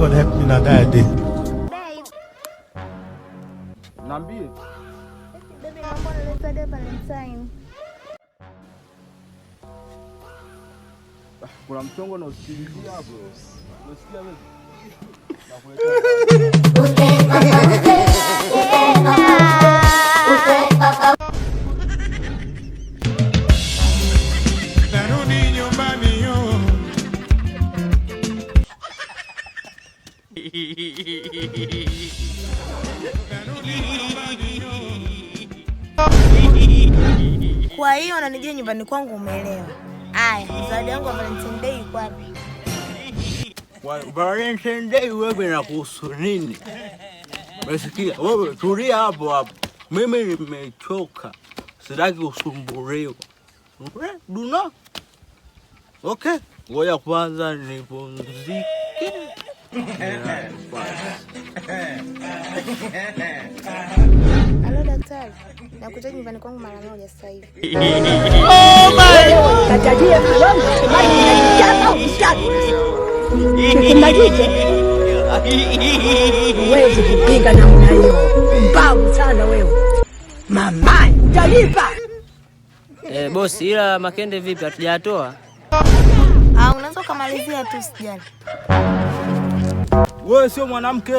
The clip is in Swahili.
God help me na that day. Babe. Niambie. Baby, naomba niletee Valentine. Kuna mchongo na usikilizia hapo. Unasikia wewe? Narudi nyumbani yo. Kwa hiyo unanijia nyumbani kwangu, umeelewa? Aya, zawadi yangu ya Valentine Day iko wapi? Valentine Day wewe inakuhusu nini? Umesikia? Wewe tulia hapo hapo. Mimi nimechoka. Sitaki usumbuliwe. Duna? Okay. Ngoja kwanza nipumzike. Halo daktari, nakuja nyumbani kwangu mara moja sasa hivi. Oh my God! Katajia mwanangu, huwezi kupinga namna hiyo. Mbavu sana wewe. Mama, talipa. Bosi, ila makende vipi, hatujatoa? Unaweza kumalizia tu sijali. Wewe sio mwanamke.